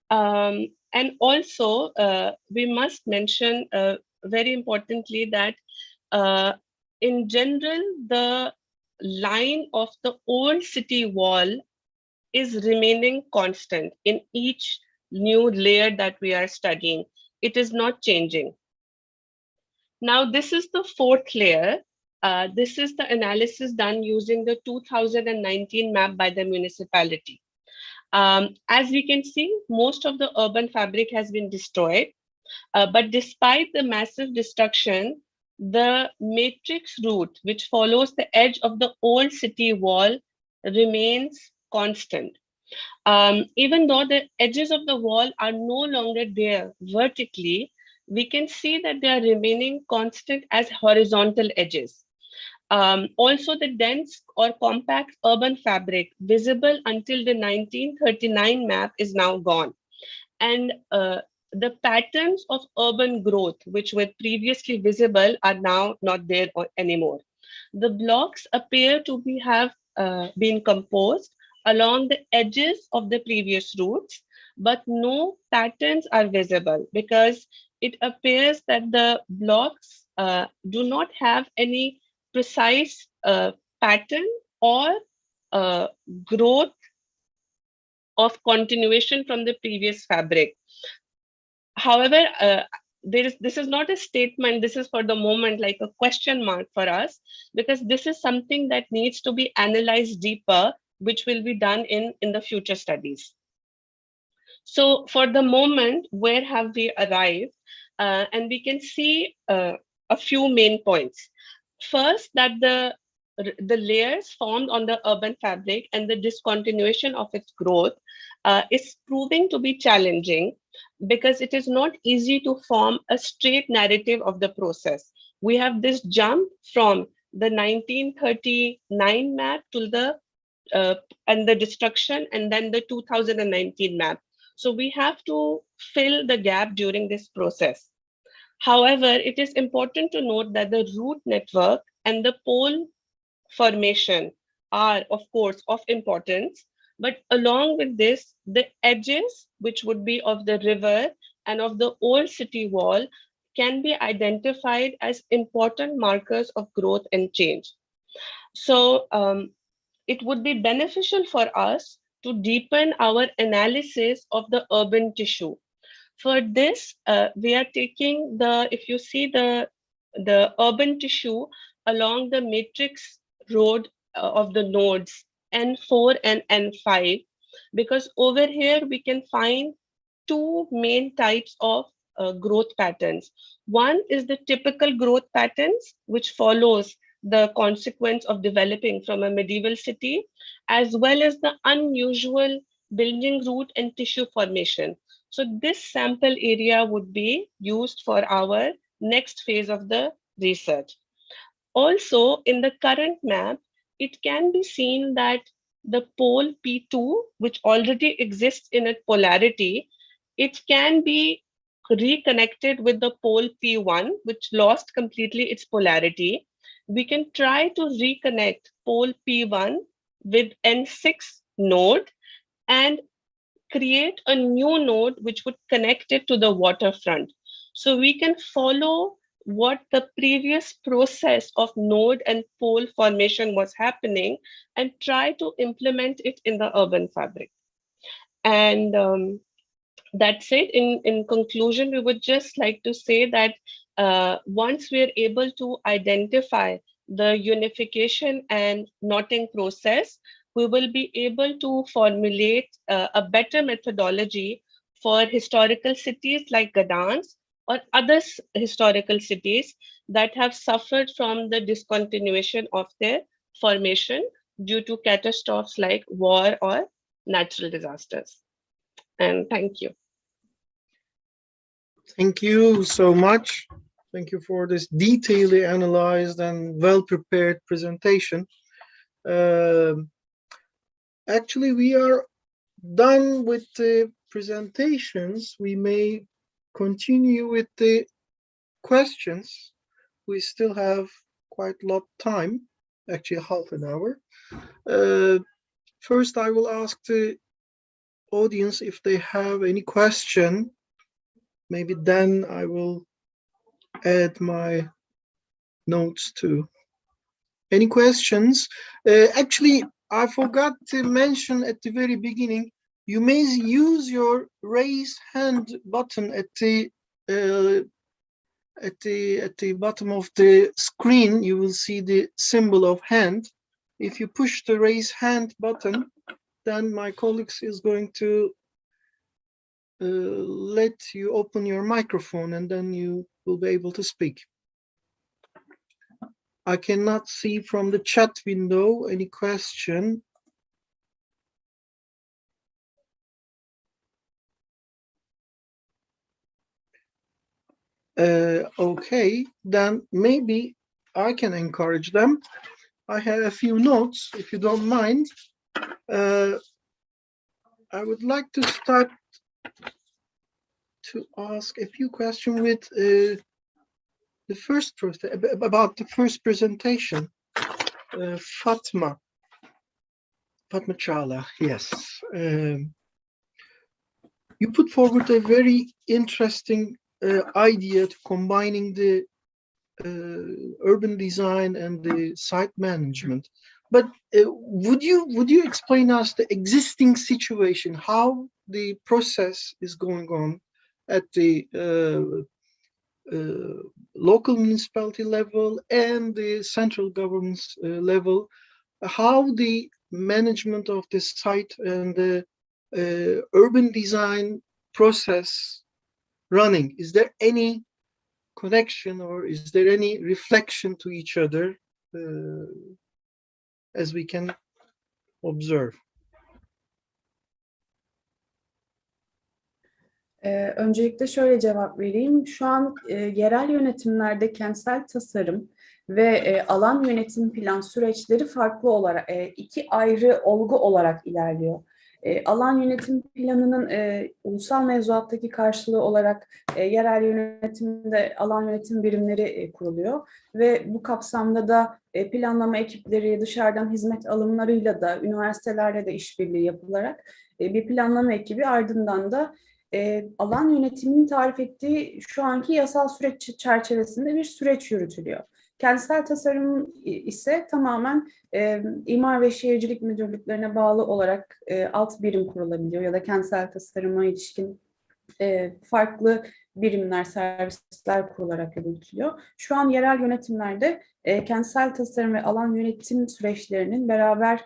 And also, we must mention very importantly that in general, the line of the old city wall is remaining constant in each new layer that we are studying. It is not changing. Now, this is the fourth layer. This is the analysis done using the 2019 map by the municipality. As we can see, most of the urban fabric has been destroyed. But despite the massive destruction, the matrix route, which follows the edge of the old city wall, remains constant. Even though the edges of the wall are no longer there vertically, we can see that they are remaining constant as horizontal edges. Also, the dense or compact urban fabric visible until the 1939 map is now gone. And the patterns of urban growth, which were previously visible, are now not there anymore. The blocks appear to have been composed along the edges of the previous routes, but no patterns are visible because it appears that the blocks do not have any precise pattern or growth of continuation from the previous fabric. However, this is not a statement, this is for the moment like a question mark for us, because this is something that needs to be analyzed deeper, which will be done in the future studies. So for the moment, where have we arrived? And we can see a few main points. First, that the the layers formed on the urban fabric and the discontinuation of its growth is proving to be challenging because it is not easy to form a straight narrative of the process. We have this jump from the 1939 map to the and the destruction, and then the 2019 map. So we have to fill the gap during this process. However, it is important to note that the root network and the pole formation are, of course, of importance. But along with this, the edges, which would be of the river and of the old city wall, can be identified as important markers of growth and change. So it would be beneficial for us to deepen our analysis of the urban tissue. For this, we are taking the, if you see the urban tissue along the matrix road of the nodes N4 and N5, because over here we can find two main types of growth patterns. One is the typical growth patterns, which follows the consequence of developing from a medieval city, as well as the unusual building root and tissue formation. So this sample area would be used for our next phase of the research. Also, in the current map, it can be seen that the pole P2, which already exists in a polarity, it can be reconnected with the pole P1, which lost completely its polarity. We can try to reconnect pole P1 with N6 node and create a new node which would connect it to the waterfront. So we can follow what the previous process of node and pole formation was happening and try to implement it in the urban fabric. And that's it. In conclusion, we would just like to say that once we're able to identify the unification and knotting process, we will be able to formulate a better methodology for historical cities like Gdańsk or other historical cities that have suffered from the discontinuation of their formation due to catastrophes like war or natural disasters. And thank you. Thank you so much. Thank you for this detailedly analyzed and well-prepared presentation. Actually, we are done with the presentations. We may continue with the questions. We still have quite a lot of time, actually half an hour. First, I will ask the audience if they have any question. Maybe then I will add my notes too. Any questions? Actually, I forgot to mention at the very beginning, you may use your raise hand button at the bottom of the screen. You will see the symbol of hand. If you push the raise hand button, then my colleagues is going to let you open your microphone, and then you will be able to speak. I cannot see from the chat window any question. Okay, then maybe I can encourage them. I have a few notes, if you don't mind. I would like to start to ask a few questions with the first about the first presentation. Fatma Çağla, yes. You put forward a very interesting idea to combining the urban design and the site management. But would you explain us the existing situation, how the process is going on at the local municipality level and the central government level, how the management of the site and the urban design process running? Is there any connection or is there any reflection to each other? as we can observe? Öncelikle şöyle cevap vereyim. Şu an yerel yönetimlerde kentsel tasarım ve alan yönetim plan süreçleri farklı olarak, iki ayrı olgu olarak ilerliyor. Alan yönetim planının ulusal mevzuattaki karşılığı olarak yerel yönetimde alan yönetim birimleri kuruluyor ve bu kapsamda da planlama ekipleri, dışarıdan hizmet alımlarıyla da üniversitelerle de işbirliği yapılarak bir planlama ekibi, ardından da alan yönetiminin tarif ettiği şu anki yasal süreç çerçevesinde bir süreç yürütülüyor. Kentsel tasarım ise tamamen İmar ve Şehircilik Müdürlüklerine bağlı olarak alt birim kurulabiliyor ya da kentsel tasarıma ilişkin farklı birimler, servisler kurularak yürütülüyor. Şu an yerel yönetimlerde kentsel tasarım ve alan yönetim süreçlerinin beraber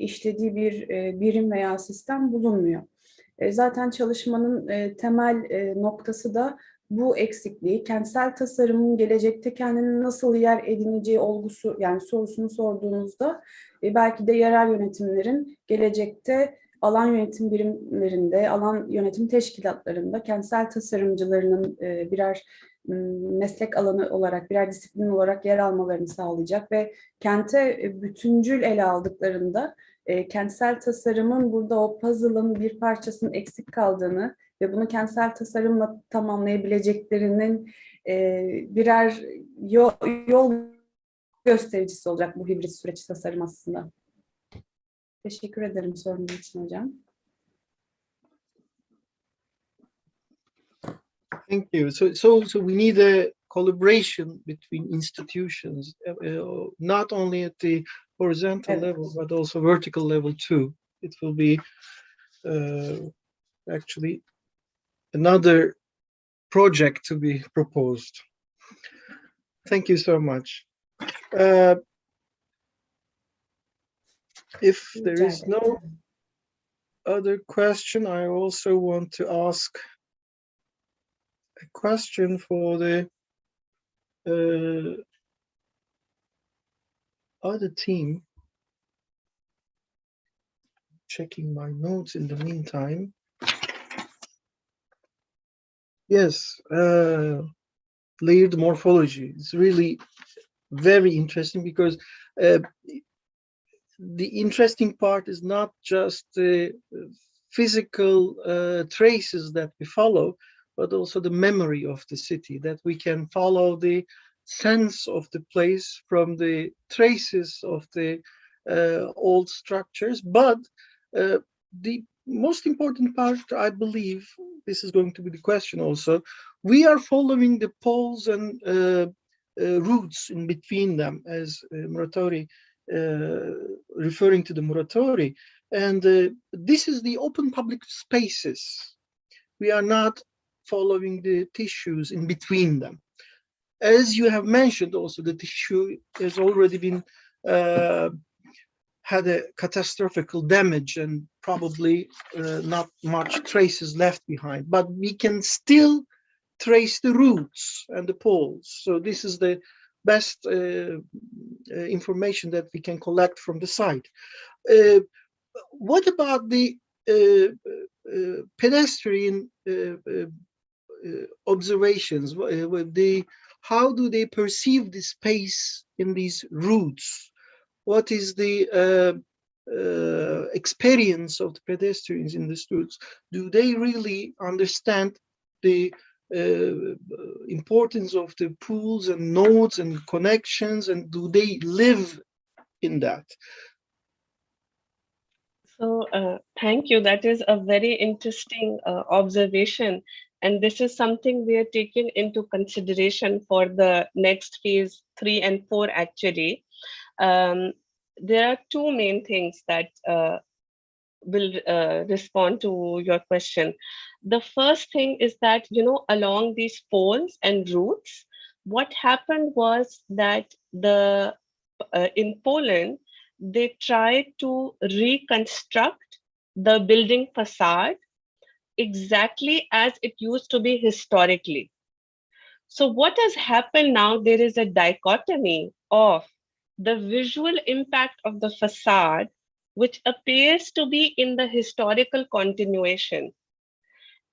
işlediği bir birim veya sistem bulunmuyor. Zaten çalışmanın temel noktası da bu eksikliği, kentsel tasarımın gelecekte kendini nasıl yer edineceği olgusu, yani sorusunu sorduğunuzda belki de yerel yönetimlerin gelecekte alan yönetim birimlerinde, alan yönetim teşkilatlarında kentsel tasarımcılarının birer meslek alanı olarak, birer disiplin olarak yer almalarını sağlayacak ve kente bütüncül ele aldıklarında kentsel tasarımın burada o puzzle'ın bir parçasının eksik kaldığını ve bunu kentsel tasarımla tamamlayabileceklerinin birer yol göstericisi olacak bu hibrit süreç tasarım aslında. Teşekkür ederim sorunuz için hocam. Thank you. So we need a collaboration between institutions, not only at the horizontal level, but also vertical level too. It will be actually another project to be proposed. Thank you so much. If there is no other question, I also want to ask a question for the other team. Checking my notes in the meantime. Yes, layered morphology is really very interesting because the interesting part is not just the physical traces that we follow, but also the memory of the city, that we can follow the sense of the place from the traces of the old structures. But the most important part, I believe, this is going to be the question also, we are following the poles and routes in between them, as Muratori, referring to the Muratori. And this is the open public spaces. We are not following the tissues in between them. As you have mentioned also, the tissue has already been had a catastrophical damage and probably not much traces left behind, but we can still trace the roots and the poles. So this is the best information that we can collect from the site. What about the pedestrian observations? How do they perceive the space in these routes? What is the experience of the pedestrians in these routes? Do they really understand the importance of the pools and nodes and connections, and do they live in that? So thank you. That is a very interesting observation. And this is something we are taking into consideration for the next phase 3 and 4 actually. There are two main things that will respond to your question. The first thing is that, you know, along these poles and routes, what happened was that in Poland, they tried to reconstruct the building facade exactly as it used to be historically. So what has happened now, there is a dichotomy of the visual impact of the facade, which appears to be in the historical continuation.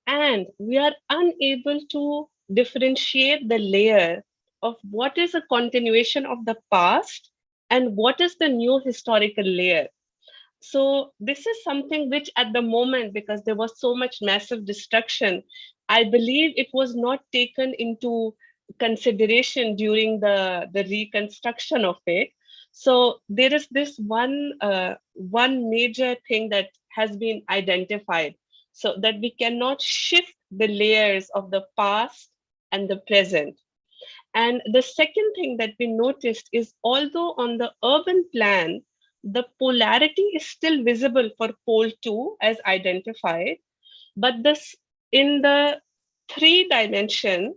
And we are unable to differentiate the layer of what is a continuation of the past and what is the new historical layer. So this is something which at the moment, because there was so much massive destruction, I believe it was not taken into consideration during the reconstruction of it. So there is this one major thing that has been identified, so that we cannot shift the layers of the past and the present. And the second thing that we noticed is, although on the urban plan, the polarity is still visible for pole 2 as identified, but this in the 3 dimension,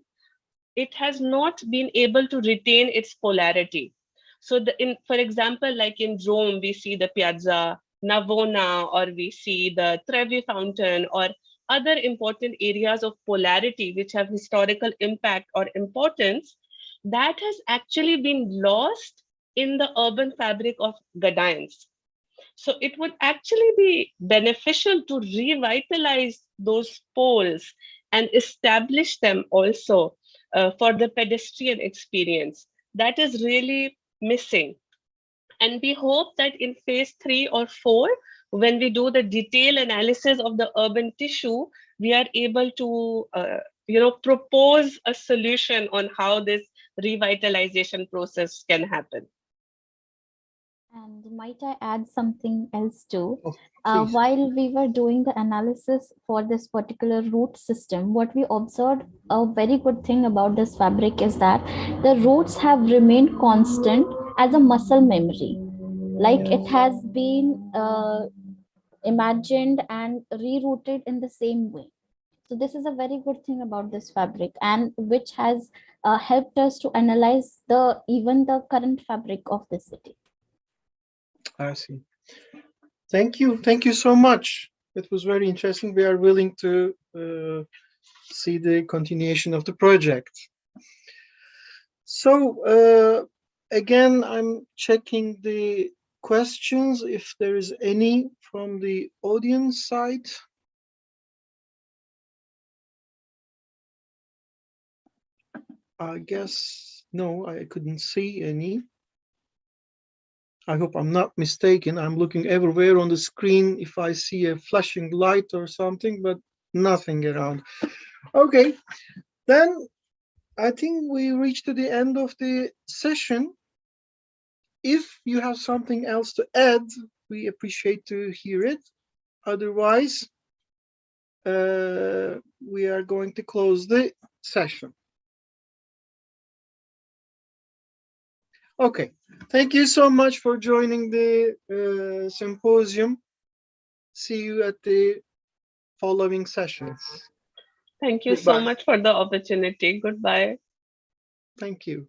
it has not been able to retain its polarity. So for example, like in Rome, we see the Piazza Navona, or we see the Trevi Fountain, or other important areas of polarity which have historical impact or importance, that has actually been lost in the urban fabric of Gdańsk. So it would actually be beneficial to revitalize those poles and establish them also for the pedestrian experience. That is really missing. And we hope that in phase 3 or 4, when we do the detailed analysis of the urban tissue, we are able to propose a solution on how this revitalization process can happen. And might I add something else too? Oh, while we were doing the analysis for this particular root system, what we observed, a very good thing about this fabric is that the roots have remained constant as a muscle memory. Like it has been imagined and rerouted in the same way. So this is a very good thing about this fabric, and which has helped us to analyze even the current fabric of the city. I see. Thank you. Thank you so much. It was very interesting. We are willing to see the continuation of the project. So again, I'm checking the questions, if there is any from the audience side. I guess no, I couldn't see any. I hope I'm not mistaken. I'm looking everywhere on the screen if I see a flashing light or something, but nothing around. Okay, then I think we reached to the end of the session. If you have something else to add, we appreciate to hear it. Otherwise, we are going to close the session. Okay, thank you so much for joining the symposium. See you at the following sessions. Thank you Goodbye. so much for the opportunity. Goodbye. Thank you.